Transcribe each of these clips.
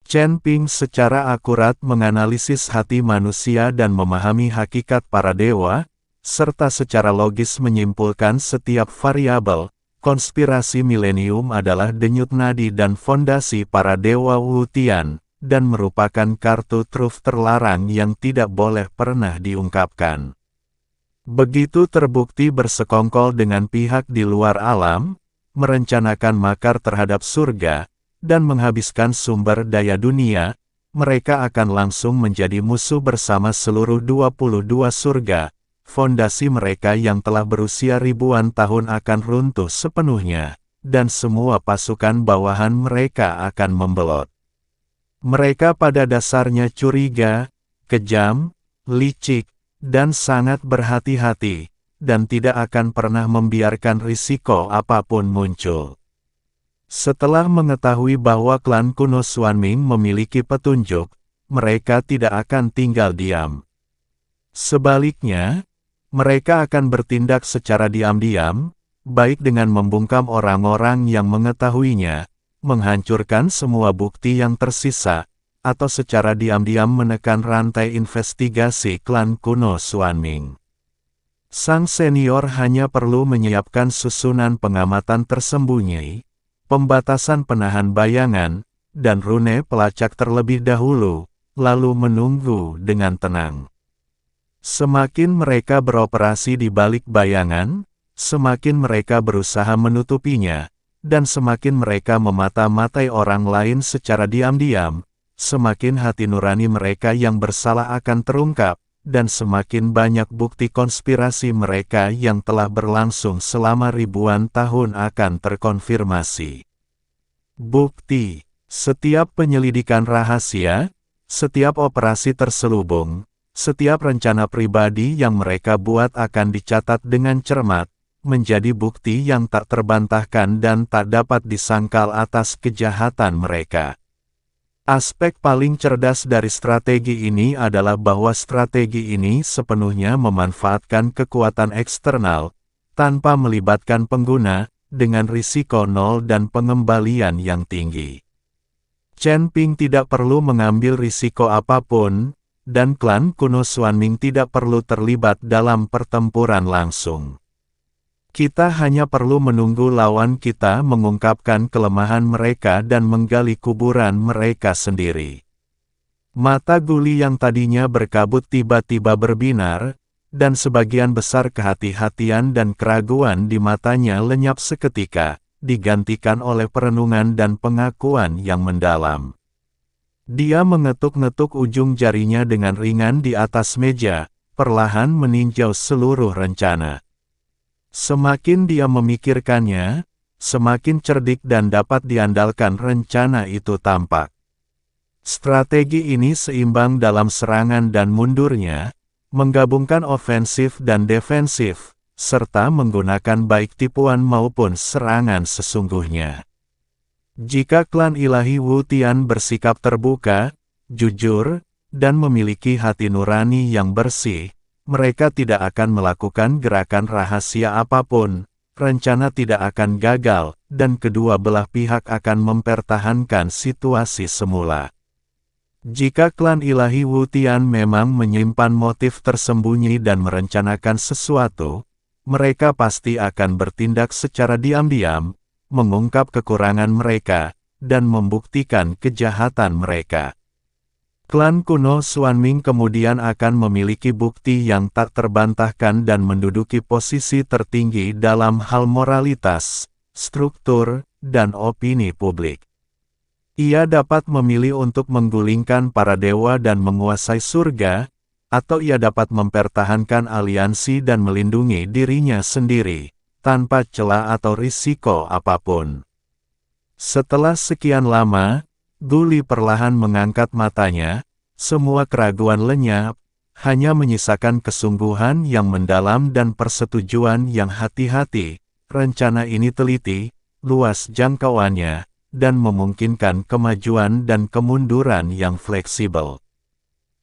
Chen Ping secara akurat menganalisis hati manusia dan memahami hakikat para dewa, serta secara logis menyimpulkan setiap variabel. Konspirasi milenium adalah denyut nadi dan fondasi para dewa Wutian, dan merupakan kartu truf terlarang yang tidak boleh pernah diungkapkan. Begitu terbukti bersekongkol dengan pihak di luar alam, merencanakan makar terhadap surga, dan menghabiskan sumber daya dunia, mereka akan langsung menjadi musuh bersama seluruh 22 surga. Fondasi mereka yang telah berusia ribuan tahun akan runtuh sepenuhnya, dan semua pasukan bawahan mereka akan membelot. Mereka pada dasarnya curiga, kejam, licik, dan sangat berhati-hati, dan tidak akan pernah membiarkan risiko apapun muncul. Setelah mengetahui bahwa klan kuno Xuanming memiliki petunjuk, mereka tidak akan tinggal diam. Sebaliknya, mereka akan bertindak secara diam-diam, baik dengan membungkam orang-orang yang mengetahuinya, menghancurkan semua bukti yang tersisa, atau secara diam-diam menekan rantai investigasi klan kuno Xuanming. Sang senior hanya perlu menyiapkan susunan pengamatan tersembunyi, pembatasan penahan bayangan, dan rune pelacak terlebih dahulu, lalu menunggu dengan tenang. Semakin mereka beroperasi di balik bayangan, semakin mereka berusaha menutupinya, dan semakin mereka memata-matai orang lain secara diam-diam, semakin hati nurani mereka yang bersalah akan terungkap, dan semakin banyak bukti konspirasi mereka yang telah berlangsung selama ribuan tahun akan terkonfirmasi. Bukti: setiap penyelidikan rahasia, setiap operasi terselubung, setiap rencana pribadi yang mereka buat akan dicatat dengan cermat, menjadi bukti yang tak terbantahkan dan tak dapat disangkal atas kejahatan mereka. Aspek paling cerdas dari strategi ini adalah bahwa strategi ini sepenuhnya memanfaatkan kekuatan eksternal, tanpa melibatkan pengguna, dengan risiko nol dan pengembalian yang tinggi. Chen Ping tidak perlu mengambil risiko apapun, dan klan kuno Xuanming tidak perlu terlibat dalam pertempuran langsung. Kita hanya perlu menunggu lawan kita mengungkapkan kelemahan mereka dan menggali kuburan mereka sendiri. Mata Guli yang tadinya berkabut tiba-tiba berbinar, dan sebagian besar kehati-hatian dan keraguan di matanya lenyap seketika, digantikan oleh perenungan dan pengakuan yang mendalam. Dia mengetuk-ngetuk ujung jarinya dengan ringan di atas meja, perlahan meninjau seluruh rencana. Semakin dia memikirkannya, semakin cerdik dan dapat diandalkan rencana itu tampak. Strategi ini seimbang dalam serangan dan mundurnya, menggabungkan ofensif dan defensif, serta menggunakan baik tipuan maupun serangan sesungguhnya. Jika klan ilahi Wutian bersikap terbuka, jujur, dan memiliki hati nurani yang bersih, mereka tidak akan melakukan gerakan rahasia apapun, rencana tidak akan gagal, dan kedua belah pihak akan mempertahankan situasi semula. Jika klan ilahi Wutian memang menyimpan motif tersembunyi dan merencanakan sesuatu, mereka pasti akan bertindak secara diam-diam, mengungkap kekurangan mereka, dan membuktikan kejahatan mereka. Klan kuno Xuanming kemudian akan memiliki bukti yang tak terbantahkan dan menduduki posisi tertinggi dalam hal moralitas, struktur, dan opini publik. Ia dapat memilih untuk menggulingkan para dewa dan menguasai surga, atau ia dapat mempertahankan aliansi dan melindungi dirinya sendiri, tanpa celah atau risiko apapun. Setelah sekian lama, Guli perlahan mengangkat matanya, semua keraguan lenyap, hanya menyisakan kesungguhan yang mendalam dan persetujuan yang hati-hati. Rencana ini teliti, luas jangkauannya, dan memungkinkan kemajuan dan kemunduran yang fleksibel.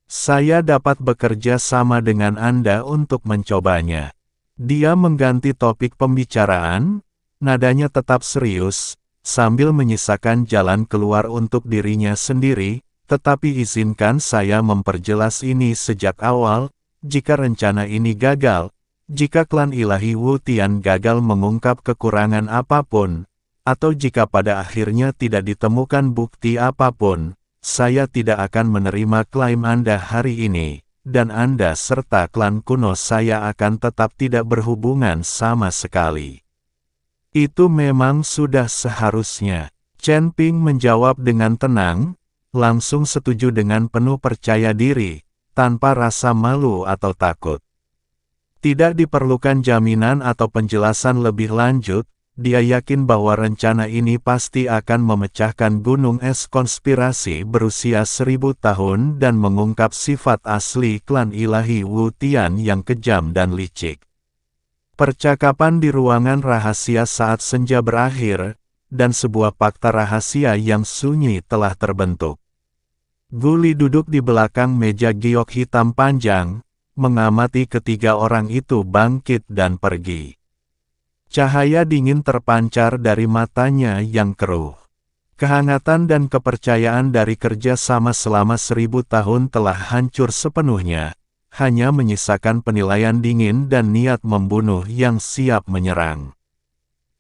Saya dapat bekerja sama dengan Anda untuk mencobanya. Dia mengganti topik pembicaraan, nadanya tetap serius, sambil menyisakan jalan keluar untuk dirinya sendiri, tetapi izinkan saya memperjelas ini sejak awal, jika rencana ini gagal, jika klan ilahi Wu Tian gagal mengungkap kekurangan apapun, atau jika pada akhirnya tidak ditemukan bukti apapun, saya tidak akan menerima klaim Anda hari ini, dan Anda serta klan kuno saya akan tetap tidak berhubungan sama sekali. Itu memang sudah seharusnya. Chen Ping menjawab dengan tenang, langsung setuju dengan penuh percaya diri, tanpa rasa malu atau takut. Tidak diperlukan jaminan atau penjelasan lebih lanjut, dia yakin bahwa rencana ini pasti akan memecahkan gunung es konspirasi berusia 1000 tahun dan mengungkap sifat asli klan ilahi Wu Tian yang kejam dan licik. Percakapan di ruangan rahasia saat senja berakhir, dan sebuah fakta rahasia yang sunyi telah terbentuk. Guli duduk di belakang meja giok hitam panjang, mengamati ketiga orang itu bangkit dan pergi. Cahaya dingin terpancar dari matanya yang keruh. Kehangatan dan kepercayaan dari kerja sama selama 1000 tahun telah hancur sepenuhnya, hanya menyisakan penilaian dingin dan niat membunuh yang siap menyerang.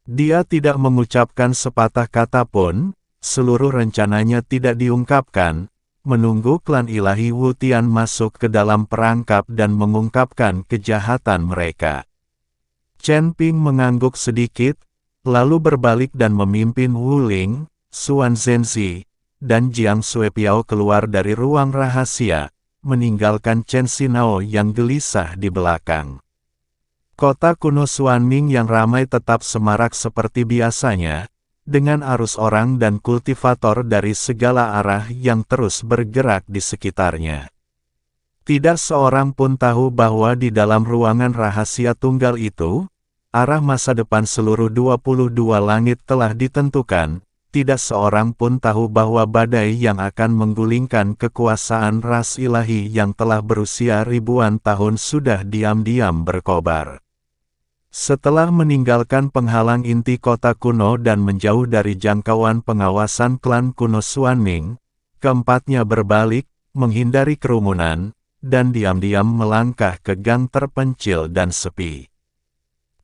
Dia tidak mengucapkan sepatah kata pun, seluruh rencananya tidak diungkapkan, menunggu klan ilahi Wu Tian masuk ke dalam perangkap dan mengungkapkan kejahatan mereka. Chen Ping mengangguk sedikit, lalu berbalik dan memimpin Wu Ling, Xuan Zhenzi, dan Jiang Suepiao keluar dari ruang rahasia, meninggalkan Chen Xinao yang gelisah di belakang. Kota kuno Xuanming yang ramai tetap semarak seperti biasanya, dengan arus orang dan kultivator dari segala arah yang terus bergerak di sekitarnya. Tidak seorang pun tahu bahwa di dalam ruangan rahasia tunggal itu, arah masa depan seluruh 22 langit telah ditentukan. Tidak seorang pun tahu bahwa badai yang akan menggulingkan kekuasaan ras ilahi yang telah berusia ribuan tahun sudah diam-diam berkobar. Setelah meninggalkan penghalang inti kota kuno dan menjauh dari jangkauan pengawasan klan kuno Xuanming, keempatnya berbalik, menghindari kerumunan, dan diam-diam melangkah ke gang terpencil dan sepi.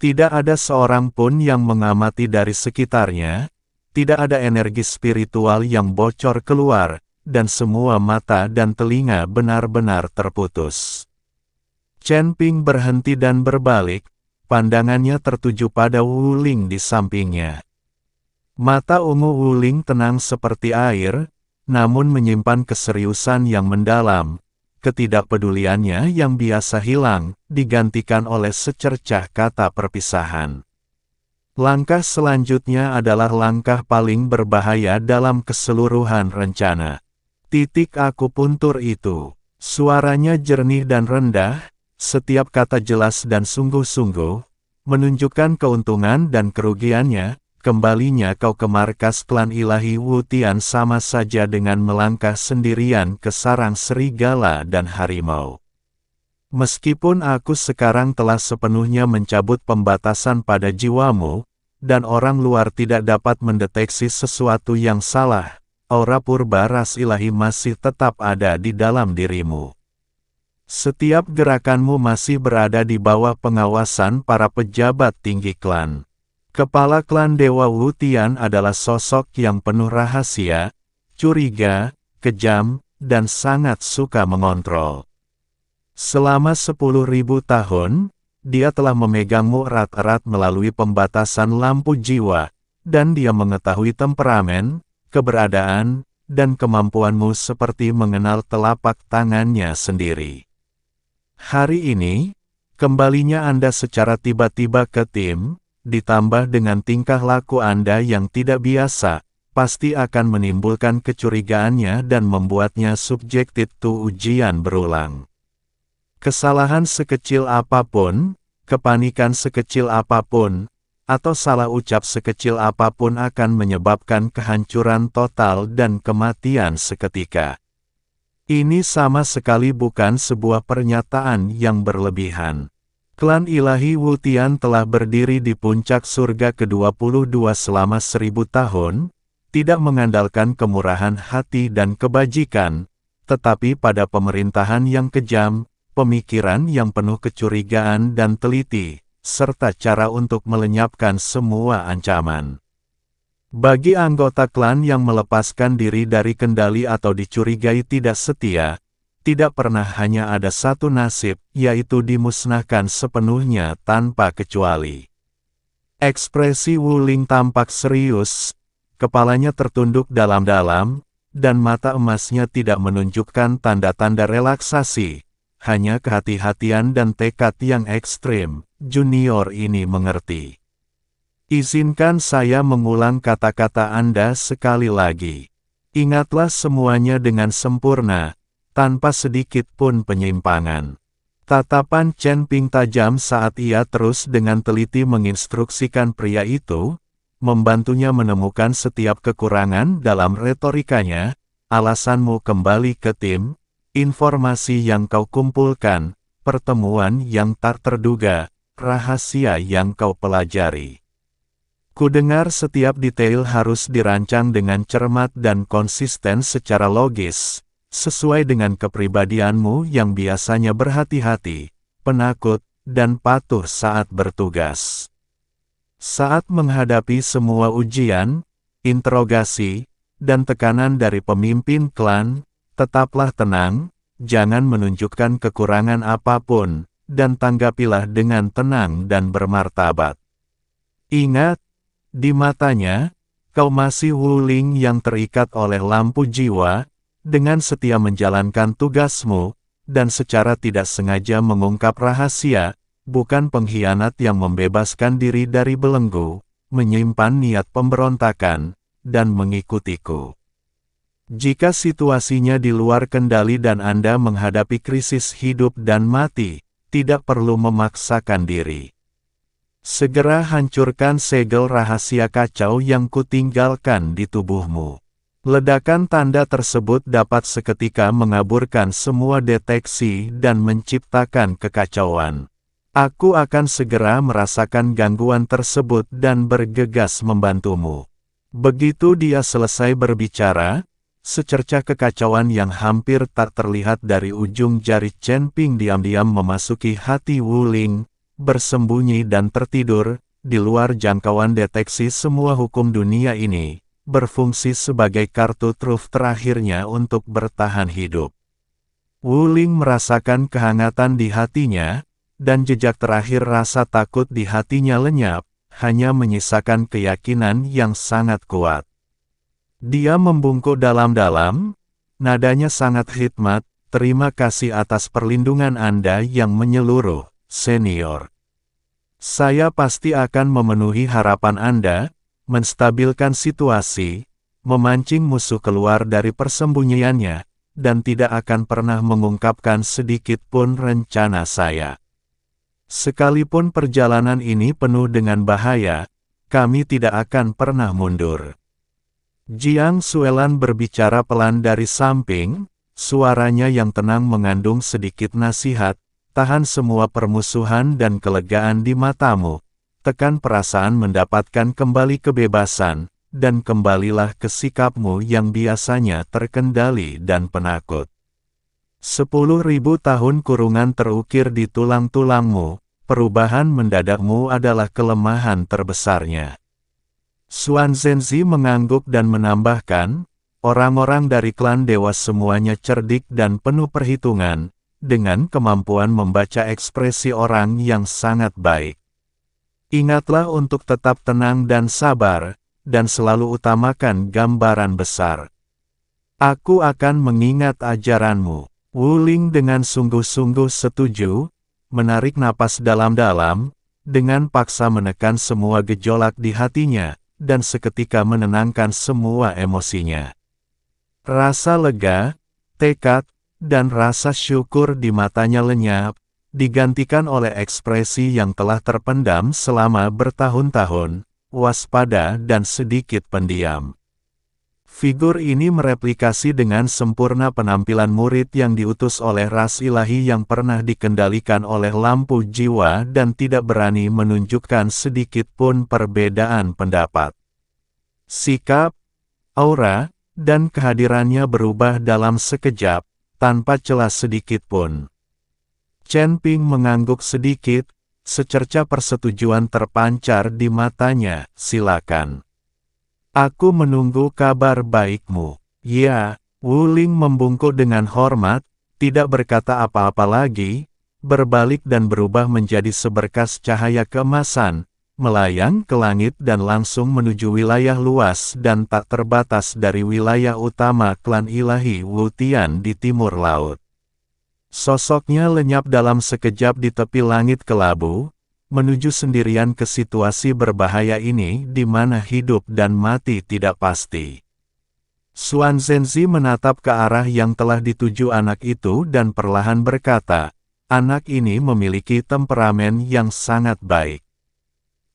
Tidak ada seorang pun yang mengamati dari sekitarnya, tidak ada energi spiritual yang bocor keluar, dan semua mata dan telinga benar-benar terputus. Chen Ping berhenti dan berbalik, pandangannya tertuju pada Wu Ling di sampingnya. Mata ungu Wu Ling tenang seperti air, namun menyimpan keseriusan yang mendalam. Ketidakpeduliannya yang biasa hilang, digantikan oleh secercah kata perpisahan. Langkah selanjutnya adalah langkah paling berbahaya dalam keseluruhan rencana. Titik akupuntur itu, suaranya jernih dan rendah, setiap kata jelas dan sungguh-sungguh, menunjukkan keuntungan dan kerugiannya. Kembalinya kau ke markas klan ilahi Wu Tian sama saja dengan melangkah sendirian ke sarang serigala dan harimau. Meskipun aku sekarang telah sepenuhnya mencabut pembatasan pada jiwamu, dan orang luar tidak dapat mendeteksi sesuatu yang salah, aura purba ras ilahi masih tetap ada di dalam dirimu. Setiap gerakanmu masih berada di bawah pengawasan para pejabat tinggi klan. Kepala klan Dewa Wu Tian adalah sosok yang penuh rahasia, curiga, kejam, dan sangat suka mengontrol. Selama 10.000 tahun, dia telah memegangmu erat-erat melalui pembatasan lampu jiwa, dan dia mengetahui temperamen, keberadaan, dan kemampuanmu seperti mengenal telapak tangannya sendiri. Hari ini, kembalinya Anda secara tiba-tiba ke tim, ditambah dengan tingkah laku Anda yang tidak biasa, pasti akan menimbulkan kecurigaannya dan membuatnya subjektif to ujian berulang. Kesalahan sekecil apapun, kepanikan sekecil apapun, atau salah ucap sekecil apapun akan menyebabkan kehancuran total dan kematian seketika. Ini sama sekali bukan sebuah pernyataan yang berlebihan. Klan ilahi Wutian telah berdiri di puncak surga ke-22 selama 1000 tahun, tidak mengandalkan kemurahan hati dan kebajikan, tetapi pada pemerintahan yang kejam, pemikiran yang penuh kecurigaan dan teliti, serta cara untuk melenyapkan semua ancaman. Bagi anggota klan yang melepaskan diri dari kendali atau dicurigai tidak setia, tidak pernah hanya ada satu nasib, yaitu dimusnahkan sepenuhnya tanpa kecuali. Ekspresi Wuling tampak serius, kepalanya tertunduk dalam-dalam, dan mata emasnya tidak menunjukkan tanda-tanda relaksasi, hanya kehati-hatian dan tekad yang ekstrim. Junior ini mengerti. Izinkan saya mengulang kata-kata Anda sekali lagi. Ingatlah semuanya dengan sempurna, tanpa sedikit pun penyimpangan. Tatapan Chen Ping tajam saat ia terus dengan teliti menginstruksikan pria itu, membantunya menemukan setiap kekurangan dalam retorikanya. Alasanmu kembali ke tim, informasi yang kau kumpulkan, pertemuan yang tak terduga, rahasia yang kau pelajari. Kudengar setiap detail harus dirancang dengan cermat dan konsisten secara logis, sesuai dengan kepribadianmu yang biasanya berhati-hati, penakut, dan patuh saat bertugas. Saat menghadapi semua ujian, interogasi, dan tekanan dari pemimpin klan, tetaplah tenang, jangan menunjukkan kekurangan apapun, dan tanggapilah dengan tenang dan bermartabat. Ingat, di matanya, kau masih Wuling yang terikat oleh lampu jiwa, dengan setia menjalankan tugasmu, dan secara tidak sengaja mengungkap rahasia, bukan pengkhianat yang membebaskan diri dari belenggu, menyimpan niat pemberontakan, dan mengikutiku. Jika situasinya di luar kendali dan Anda menghadapi krisis hidup dan mati, tidak perlu memaksakan diri. Segera hancurkan segel rahasia kacau yang kutinggalkan di tubuhmu. Ledakan tanda tersebut dapat seketika mengaburkan semua deteksi dan menciptakan kekacauan. Aku akan segera merasakan gangguan tersebut dan bergegas membantumu. Begitu dia selesai berbicara, secercah kekacauan yang hampir tak terlihat dari ujung jari Chen Ping diam-diam memasuki hati Wuling, bersembunyi dan tertidur, di luar jangkauan deteksi semua hukum dunia ini, berfungsi sebagai kartu truf terakhirnya untuk bertahan hidup. Wuling merasakan kehangatan di hatinya, dan jejak terakhir rasa takut di hatinya lenyap, hanya menyisakan keyakinan yang sangat kuat. Dia membungkuk dalam-dalam, nadanya sangat khidmat, terima kasih atas perlindungan Anda yang menyeluruh, senior. Saya pasti akan memenuhi harapan Anda, menstabilkan situasi, memancing musuh keluar dari persembunyiannya, dan tidak akan pernah mengungkapkan sedikit pun rencana saya. Sekalipun perjalanan ini penuh dengan bahaya, kami tidak akan pernah mundur. Jiang Xuelan berbicara pelan dari samping, suaranya yang tenang mengandung sedikit nasihat, tahan semua permusuhan dan kelegaan di matamu, tekan perasaan mendapatkan kembali kebebasan, dan kembalilah ke sikapmu yang biasanya terkendali dan penakut. 10.000 tahun kurungan terukir di tulang-tulangmu, perubahan mendadakmu adalah kelemahan terbesarnya. Xuan Zhenzi mengangguk dan menambahkan, orang-orang dari klan dewa semuanya cerdik dan penuh perhitungan, dengan kemampuan membaca ekspresi orang yang sangat baik. Ingatlah untuk tetap tenang dan sabar, dan selalu utamakan gambaran besar. Aku akan mengingat ajaranmu. Wuling dengan sungguh-sungguh setuju, menarik napas dalam-dalam, dengan paksa menekan semua gejolak di hatinya, dan seketika menenangkan semua emosinya. Rasa lega, tekad, dan rasa syukur di matanya lenyap, digantikan oleh ekspresi yang telah terpendam selama bertahun-tahun, waspada dan sedikit pendiam. Figur ini mereplikasi dengan sempurna penampilan murid yang diutus oleh ras ilahi yang pernah dikendalikan oleh lampu jiwa dan tidak berani menunjukkan sedikit pun perbedaan pendapat. Sikap, aura, dan kehadirannya berubah dalam sekejap, tanpa celah sedikit pun. Chen Ping mengangguk sedikit, secerca persetujuan terpancar di matanya. Silakan. Aku menunggu kabar baikmu. Ya, Wu Ling membungkuk dengan hormat, tidak berkata apa-apa lagi, berbalik dan berubah menjadi seberkas cahaya keemasan, melayang ke langit dan langsung menuju wilayah luas dan tak terbatas dari wilayah utama klan ilahi Wu Tian di timur laut. Sosoknya lenyap dalam sekejap di tepi langit kelabu, menuju sendirian ke situasi berbahaya ini di mana hidup dan mati tidak pasti. Xuan Zhenzi menatap ke arah yang telah dituju anak itu dan perlahan berkata, anak ini memiliki temperamen yang sangat baik.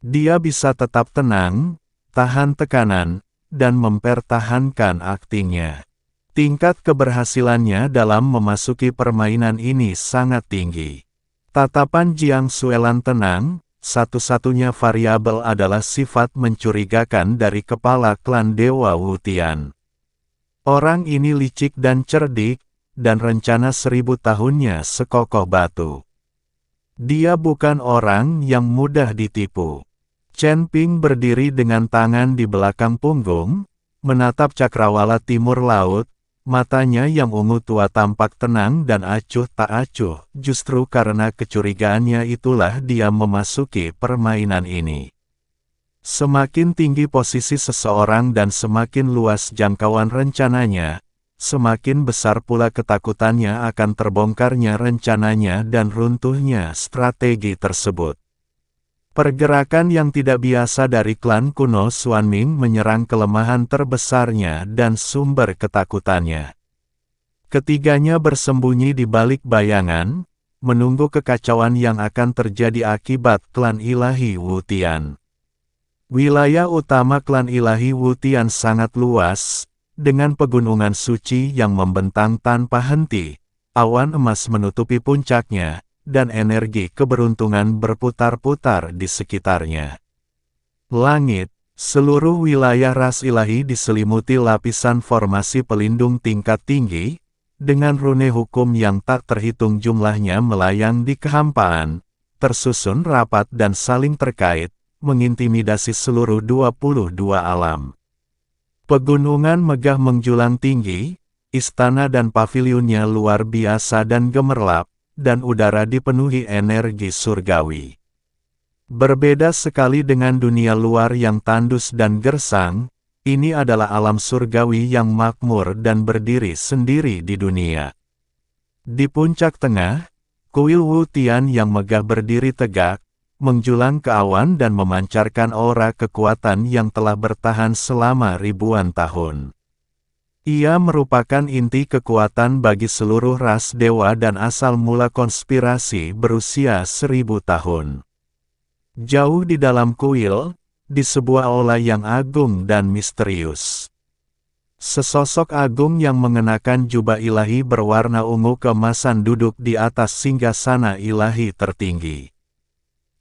Dia bisa tetap tenang, tahan tekanan, dan mempertahankan aktingnya. Tingkat keberhasilannya dalam memasuki permainan ini sangat tinggi. Tatapan Jiang Xuelan tenang, satu-satunya variabel adalah sifat mencurigakan dari kepala klan Dewa Wu Tian. Orang ini licik dan cerdik, dan rencana 1000 tahunnya sekokoh batu. Dia bukan orang yang mudah ditipu. Chen Ping berdiri dengan tangan di belakang punggung, menatap cakrawala timur laut. Matanya yang ungu tua tampak tenang dan acuh tak acuh, justru karena kecurigaannya itulah dia memasuki permainan ini. Semakin tinggi posisi seseorang dan semakin luas jangkauan rencananya, semakin besar pula ketakutannya akan terbongkarnya rencananya dan runtuhnya strategi tersebut. Pergerakan yang tidak biasa dari klan kuno Xuanming menyerang kelemahan terbesarnya dan sumber ketakutannya. Ketiganya bersembunyi di balik bayangan, menunggu kekacauan yang akan terjadi akibat klan ilahi Wu Tian. Wilayah utama klan ilahi Wu Tian sangat luas, dengan pegunungan suci yang membentang tanpa henti, awan emas menutupi puncaknya, dan energi keberuntungan berputar-putar di sekitarnya. Langit, seluruh wilayah ras ilahi diselimuti lapisan formasi pelindung tingkat tinggi, dengan rune hukum yang tak terhitung jumlahnya melayang di kehampaan, tersusun rapat dan saling terkait, mengintimidasi seluruh 22 alam. Pegunungan megah menjulang tinggi, istana dan pavilionnya luar biasa dan gemerlap, dan udara dipenuhi energi surgawi. Berbeda sekali dengan dunia luar yang tandus dan gersang, ini adalah alam surgawi yang makmur dan berdiri sendiri di dunia. Di puncak tengah, kuil Wu Tian yang megah berdiri tegak, menjulang ke awan dan memancarkan aura kekuatan yang telah bertahan selama ribuan tahun. Ia merupakan inti kekuatan bagi seluruh ras dewa dan asal mula konspirasi berusia 1000 tahun. Jauh di dalam kuil, di sebuah aula yang agung dan misterius. Sesosok agung yang mengenakan jubah ilahi berwarna ungu keemasan duduk di atas singgasana ilahi tertinggi.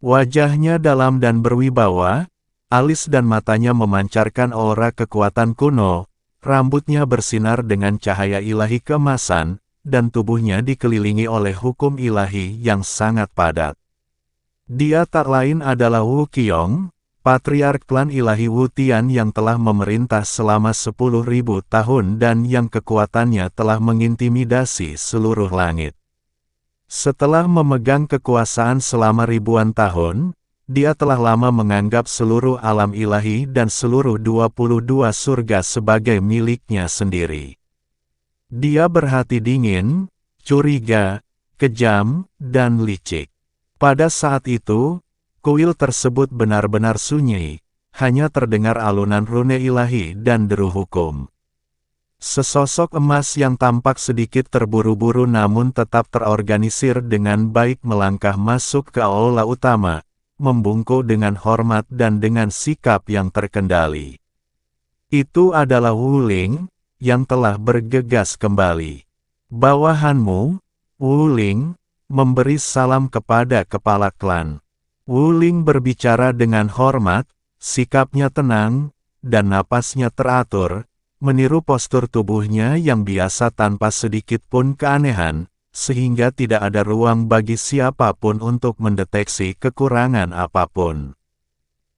Wajahnya dalam dan berwibawa, alis dan matanya memancarkan aura kekuatan kuno. Rambutnya bersinar dengan cahaya ilahi keemasan, dan tubuhnya dikelilingi oleh hukum ilahi yang sangat padat. Dia tak lain adalah Wu Qiong, patriark klan ilahi Wu Tian yang telah memerintah selama 10.000 tahun dan yang kekuatannya telah mengintimidasi seluruh langit. Setelah memegang kekuasaan selama ribuan tahun, dia telah lama menganggap seluruh alam ilahi dan seluruh 22 surga sebagai miliknya sendiri. Dia berhati dingin, curiga, kejam, dan licik. Pada saat itu, kuil tersebut benar-benar sunyi, hanya terdengar alunan rune ilahi dan deru hukum. Sesosok emas yang tampak sedikit terburu-buru namun tetap terorganisir dengan baik melangkah masuk ke aula utama, membungkuk dengan hormat dan dengan sikap yang terkendali. Itu adalah Wuling, yang telah bergegas kembali. Bawahanmu, Wuling, memberi salam kepada kepala klan. Wuling berbicara dengan hormat, sikapnya tenang, dan napasnya teratur, meniru postur tubuhnya yang biasa tanpa sedikit pun keanehan, sehingga tidak ada ruang bagi siapapun untuk mendeteksi kekurangan apapun.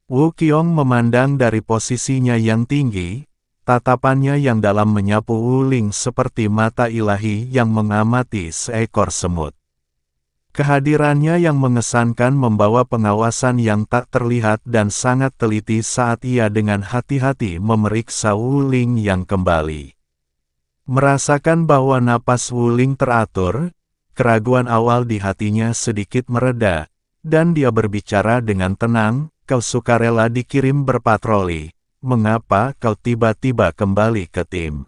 Wu Qiong memandang dari posisinya yang tinggi, tatapannya yang dalam menyapu Wuling seperti mata ilahi yang mengamati seekor semut. Kehadirannya yang mengesankan membawa pengawasan yang tak terlihat dan sangat teliti saat ia dengan hati-hati memeriksa Wuling yang kembali. Merasakan bahwa napas Wuling teratur, keraguan awal di hatinya sedikit mereda, dan dia berbicara dengan tenang, "Kau sukarela dikirim berpatroli, mengapa kau tiba-tiba kembali ke tim?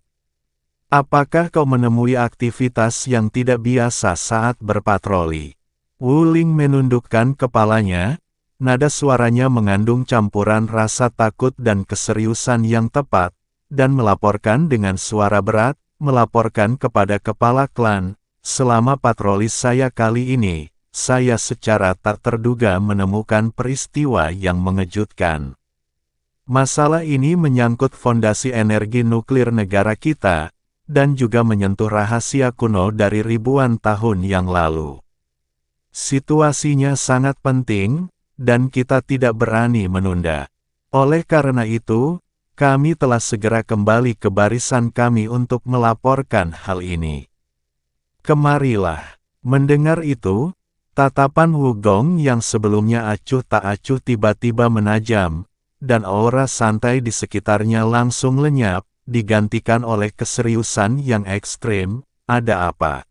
Apakah kau menemui aktivitas yang tidak biasa saat berpatroli?" Wuling menundukkan kepalanya, nada suaranya mengandung campuran rasa takut dan keseriusan yang tepat, dan melaporkan dengan suara berat, melaporkan kepada kepala klan, "Selama patroli saya kali ini, saya secara tak terduga menemukan peristiwa yang mengejutkan. Masalah ini menyangkut fondasi energi nuklir negara kita, dan juga menyentuh rahasia kuno dari ribuan tahun yang lalu. Situasinya sangat penting, dan kita tidak berani menunda. Oleh karena itu, kami telah segera kembali ke barisan kami untuk melaporkan hal ini. Kemarilah." Mendengar itu, tatapan Wu Gong yang sebelumnya acuh tak acuh tiba-tiba menajam, dan aura santai di sekitarnya langsung lenyap, digantikan oleh keseriusan yang ekstrim. "Ada apa?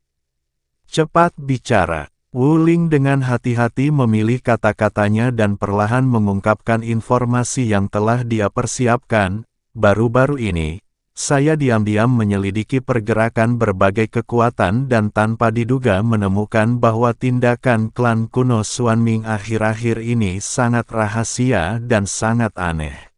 Cepat bicara." Wuling dengan hati-hati memilih kata-katanya dan perlahan mengungkapkan informasi yang telah dia persiapkan. "Baru-baru ini, saya diam-diam menyelidiki pergerakan berbagai kekuatan dan tanpa diduga menemukan bahwa tindakan klan kuno Xuanming akhir-akhir ini sangat rahasia dan sangat aneh.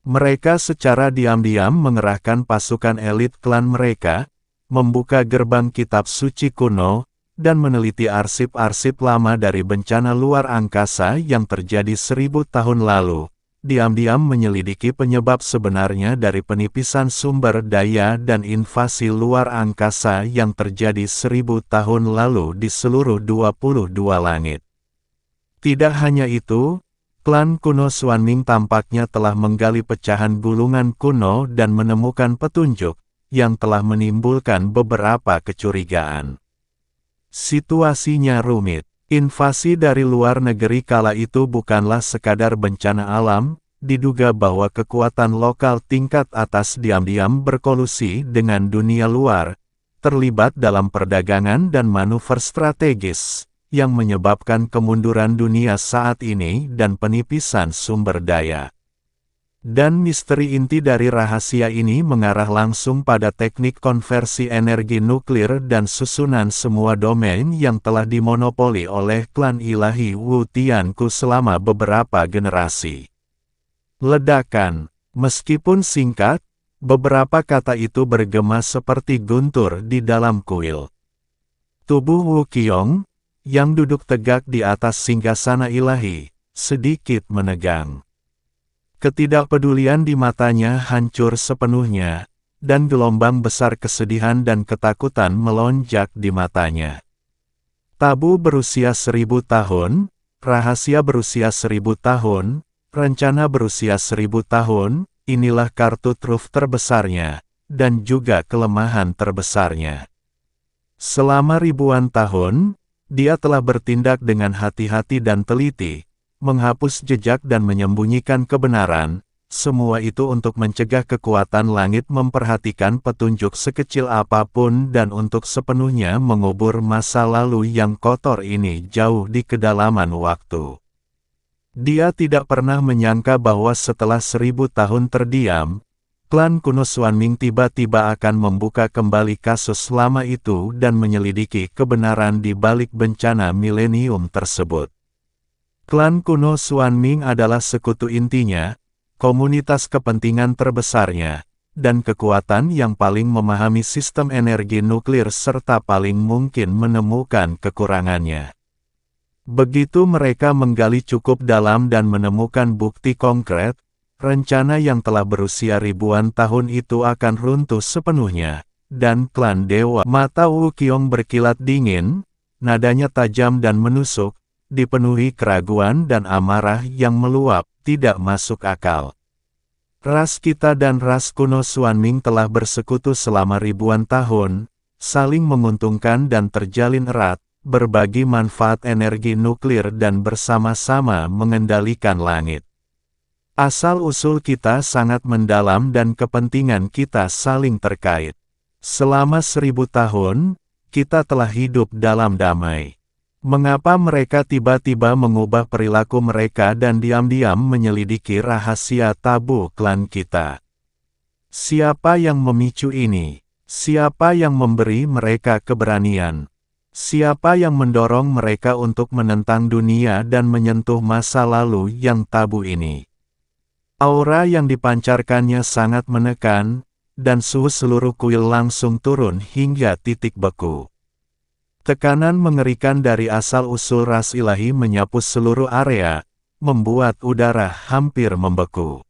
Mereka secara diam-diam mengerahkan pasukan elit klan mereka, membuka gerbang kitab suci kuno, dan meneliti arsip-arsip lama dari bencana luar angkasa yang terjadi 1000 tahun lalu, diam-diam menyelidiki penyebab sebenarnya dari penipisan sumber daya dan invasi luar angkasa yang terjadi 1000 tahun lalu di seluruh 22 langit. Tidak hanya itu, klan kuno Xuanming tampaknya telah menggali pecahan gulungan kuno dan menemukan petunjuk, yang telah menimbulkan beberapa kecurigaan. Situasinya rumit. Invasi dari luar negeri kala itu bukanlah sekadar bencana alam, diduga bahwa kekuatan lokal tingkat atas diam-diam berkolusi dengan dunia luar, terlibat dalam perdagangan dan manuver strategis, yang menyebabkan kemunduran dunia saat ini dan penipisan sumber daya. Dan misteri inti dari rahasia ini mengarah langsung pada teknik konversi energi nuklir dan susunan semua domain yang telah dimonopoli oleh klan ilahi Wu Tianku selama beberapa generasi. Ledakan. Meskipun singkat, beberapa kata itu bergema seperti guntur di dalam kuil. Tubuh Wu Qiong, yang duduk tegak di atas singgasana ilahi, sedikit menegang. Ketidakpedulian di matanya hancur sepenuhnya, dan gelombang besar kesedihan dan ketakutan melonjak di matanya. Tabu berusia 1000 tahun, rahasia berusia 1000 tahun, rencana berusia 1000 tahun, inilah kartu truf terbesarnya, dan juga kelemahan terbesarnya. Selama ribuan tahun, dia telah bertindak dengan hati-hati dan teliti, menghapus jejak dan menyembunyikan kebenaran, semua itu untuk mencegah kekuatan langit memperhatikan petunjuk sekecil apapun dan untuk sepenuhnya mengubur masa lalu yang kotor ini jauh di kedalaman waktu. Dia tidak pernah menyangka bahwa setelah 1000 tahun terdiam, klan kuno Xuanming tiba-tiba akan membuka kembali kasus lama itu dan menyelidiki kebenaran di balik bencana milenium tersebut. Klan kuno Xuanming adalah sekutu intinya, komunitas kepentingan terbesarnya, dan kekuatan yang paling memahami sistem energi nuklir serta paling mungkin menemukan kekurangannya. Begitu mereka menggali cukup dalam dan menemukan bukti konkret, rencana yang telah berusia ribuan tahun itu akan runtuh sepenuhnya, dan klan Dewa Mata Wu Qiong berkilat dingin, nadanya tajam dan menusuk, dipenuhi keraguan dan amarah yang meluap, tidak masuk akal. Ras kita dan ras kuno Xuanming telah bersekutu selama ribuan tahun, saling menguntungkan dan terjalin erat, berbagi manfaat energi nuklir dan bersama-sama mengendalikan langit. Asal-usul kita sangat mendalam dan kepentingan kita saling terkait. Selama 1000 tahun, kita telah hidup dalam damai. Mengapa mereka tiba-tiba mengubah perilaku mereka dan diam-diam menyelidiki rahasia tabu klan kita? Siapa yang memicu ini? Siapa yang memberi mereka keberanian? Siapa yang mendorong mereka untuk menentang dunia dan menyentuh masa lalu yang tabu ini? Aura yang dipancarkannya sangat menekan, dan suhu seluruh kuil langsung turun hingga titik beku. Tekanan mengerikan dari asal-usul ras ilahi menyapu seluruh area, membuat udara hampir membeku.